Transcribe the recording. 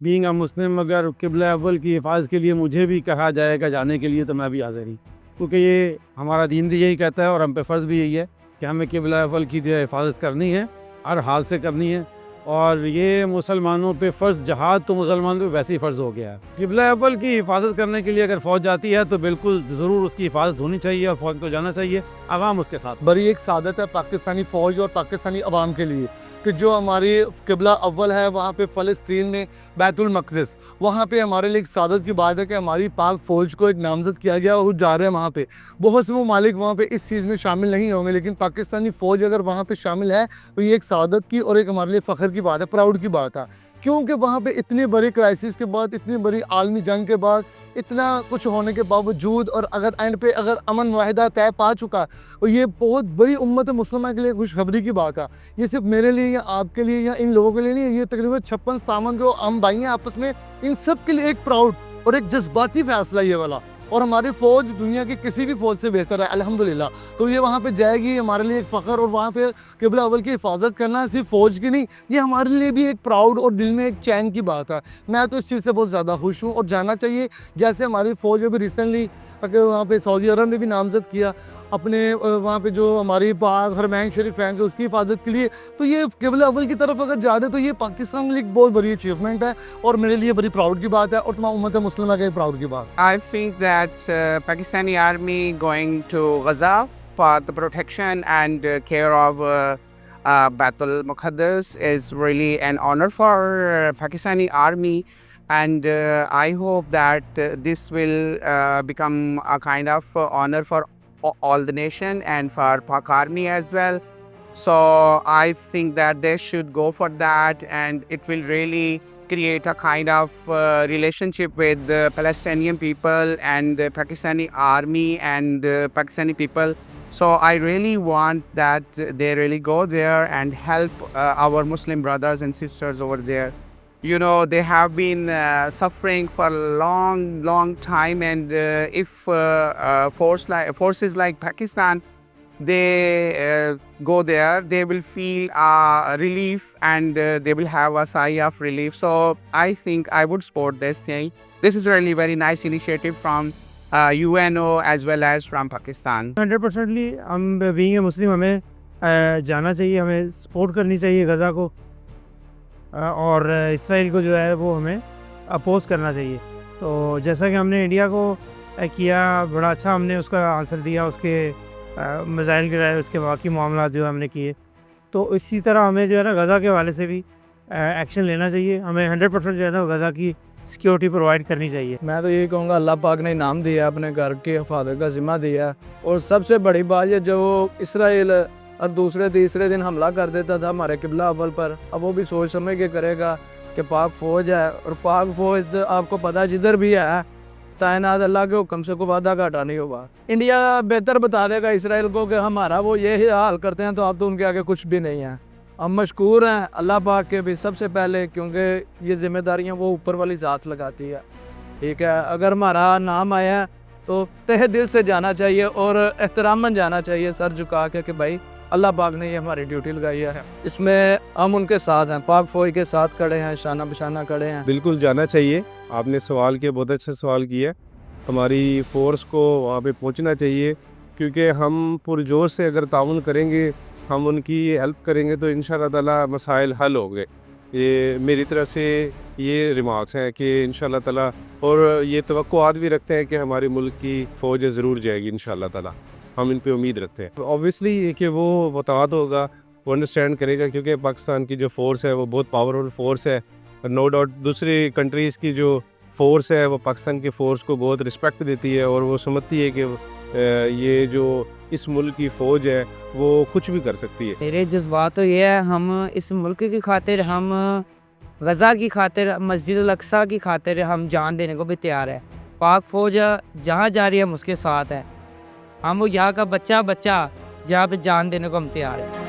Being a مسلم اگر قبلہ اول کی حفاظت کے لیے مجھے بھی کہا جائے گا جانے کے لیے تو میں بھی حاضر ہی، کیونکہ یہ ہمارا دین بھی یہی کہتا ہے اور ہم پہ فرض بھی یہی ہے کہ ہمیں قبلہ اول کی حفاظت کرنی ہے، ہر حال سے کرنی ہے۔ اور یہ مسلمانوں پہ فرض، جہاد تو مسلمانوں پہ ویسے ہی فرض ہو گیا ہے۔ قبلہ اول کی حفاظت کرنے کے لیے اگر فوج جاتی ہے تو بالکل ضرور اس کی حفاظت ہونی چاہیے اور فوج کو جانا چاہیے، عوام اس کے ساتھ۔ بڑی ایک سعادت ہے پاکستانی فوج اور پاکستانی عوام کے لیے کہ جو ہماری قبلہ اول ہے وہاں پہ فلسطین میں بیت المقدس، وہاں پہ ہمارے لیے ایک سعادت کی بات ہے کہ ہماری پاک فوج کو ایک نامزد کیا گیا اور وہ جا رہے ہیں وہاں پہ۔ بہت سے ممالک وہاں پہ اس چیز میں شامل نہیں ہوں گے، لیکن پاکستانی فوج اگر وہاں پہ شامل ہے تو یہ ایک سعادت کی اور ایک ہمارے لیے فخر کی بات ہے، پراؤڈ کی بات ہے، کیونکہ وہاں پہ اتنے بڑے کرائسس کے بعد، اتنی بڑی عالمی جنگ کے بعد، اتنا کچھ ہونے کے باوجود، اور اگر اینڈ پہ اگر امن معاہدہ طے پا چکا، اور یہ بہت بڑی امت مسلمہ کے لیے خوشخبری کی بات ہے۔ یہ صرف میرے لیے یا آپ کے لیے یا ان لوگوں کے لیے نہیں، یہ تقریباً 56-57 جو ہم بھائی ہیں آپس میں، ان سب کے لیے ایک پراؤڈ اور ایک جذباتی فیصلہ یہ والا۔ اور ہماری فوج دنیا کی کسی بھی فوج سے بہتر ہے الحمدللہ، تو یہ وہاں پہ جائے گی ہمارے لیے ایک فخر، اور وہاں پہ قبلہ اول کی حفاظت کرنا صرف فوج کی نہیں، یہ ہمارے لیے بھی ایک پراؤڈ اور دل میں ایک چین کی بات ہے۔ میں تو اس چیز سے بہت زیادہ خوش ہوں اور جانا چاہیے، جیسے ہماری فوج ابھی ریسنٹلی وہاں پہ سعودی عرب نے بھی نامزد کیا اپنے وہاں پہ جو ہماری پاک حرمین شریف ہیں اس کی حفاظت کے لیے، تو یہ قبلہ اول کی طرف اگر جا رہے تو یہ پاکستان کے لیے ایک بہت بڑی اچیومنٹ ہے اور میرے لیے بڑی پراؤڈ کی بات ہے، اور تمام امت مسلمہ کے پراؤڈ کی بات۔ I think that Pakistani army going to Gaza for the protection and care of Bait al-Muqaddas is really an honor for Pakistani army, and I hope that this will become a kind of honor for all the nation and for Pak army as well. So I think that they should go for that, and it will really create a kind of relationship with the Palestinian people and the Pakistani army and the Pakistani people. So I really want that they really go there and help our Muslim brothers and sisters over there. You know, they have been suffering for a long time, and if forces like Pakistan, they go there, they will feel relief, and they will have a sigh of relief. So I think I would support this thing. This is really very nice initiative from UNO as well as from Pakistan. 100%ly ہم being a مسلم ہمیں جانا چاہیے، ہمیں support کرنی چاہیے غزہ کو، اور اسرائیل کو جو ہے وہ ہمیں اپوز کرنا چاہیے۔ تو جیسا کہ ہم نے انڈیا کو کیا، بڑا اچھا ہم نے اس کا آنسر دیا، اس کے میزائل گرائے، اس کے باقی معاملات جو ہم نے کیے، تو اسی طرح ہمیں جو ہے نا غزہ کے حوالے سے بھی ایکشن لینا چاہیے، ہمیں 100% جو ہے نا غزہ کی سیکیورٹی پرووائڈ کرنی چاہیے۔ میں تو یہی کہوں گا، اللہ پاک نے انعام دیا، اپنے گھر کی حفاظت کا ذمہ دیا، اور سب سے بڑی بات یہ جو اسرائیل اور دوسرے تیسرے دن حملہ کر دیتا تھا ہمارے قبلہ اول پر، اب وہ بھی سوچ سمجھ کے کرے گا کہ پاک فوج ہے، اور پاک فوج آپ کو پتہ جدھر بھی ہے تعینات اللہ کے حکم سے کوئی وعدہ گھاٹا نہیں ہوگا۔ انڈیا بہتر بتا دے گا اسرائیل کو کہ ہمارا وہ یہ حال کرتے ہیں تو اب تو ان کے آگے کچھ بھی نہیں ہے۔ ہم مشکور ہیں اللہ پاک کے بھی سب سے پہلے، کیونکہ یہ ذمہ داریاں وہ اوپر والی ذات لگاتی ہے، ٹھیک ہے۔ اگر ہمارا نام آیا تو تہ دل سے جانا چاہیے اور احتراماً جانا چاہیے، سر جھکا کے کہ بھائی اللہ پاک نے یہ ہماری ڈیوٹی لگائی ہے، اس میں ہم ان کے ساتھ ہیں، پاک فوج کے ساتھ کھڑے ہیں، شانہ بشانہ کھڑے ہیں۔ بالکل جانا چاہیے، آپ نے سوال کیا، بہت اچھا سوال کیا۔ ہماری فورس کو وہاں پہ پہنچنا چاہیے، کیونکہ ہم پرجوش سے اگر تعاون کریں گے، ہم ان کی ہیلپ کریں گے تو انشاءاللہ تعالیٰ مسائل حل ہوں گے۔ یہ میری طرف سے یہ ریمارکس ہیں کہ انشاءاللہ تعالیٰ، اور یہ توقعات بھی رکھتے ہیں کہ ہمارے ملک کی فوج ضرور جائے گی انشاءاللہ تعالیٰ، ہم ان پہ امید رکھتے ہیں۔ اوبویسلی کہ وہ متعاد ہوگا، وہ انڈرسٹینڈ کرے گا، کیونکہ پاکستان کی جو فورس ہے وہ بہت پاورفل فورس ہے، نو ڈاؤٹ دوسری کنٹریز کی جو فورس ہے وہ پاکستان کی فورس کو بہت رسپیکٹ دیتی ہے، اور وہ سمجھتی ہے کہ یہ جو اس ملک کی فوج ہے وہ کچھ بھی کر سکتی ہے۔ میرے جذبات تو یہ ہے، ہم اس ملک کی خاطر، ہم غزہ کی خاطر، مسجد الاقصیٰ کی خاطر ہم جان دینے کو بھی تیار ہے۔ پاک فوج جہاں جا رہی ہے ہم اس کے ساتھ ہیں، ہم یہاں کا بچہ جہاں پہ جان دینے کو ہم تیار ہیں۔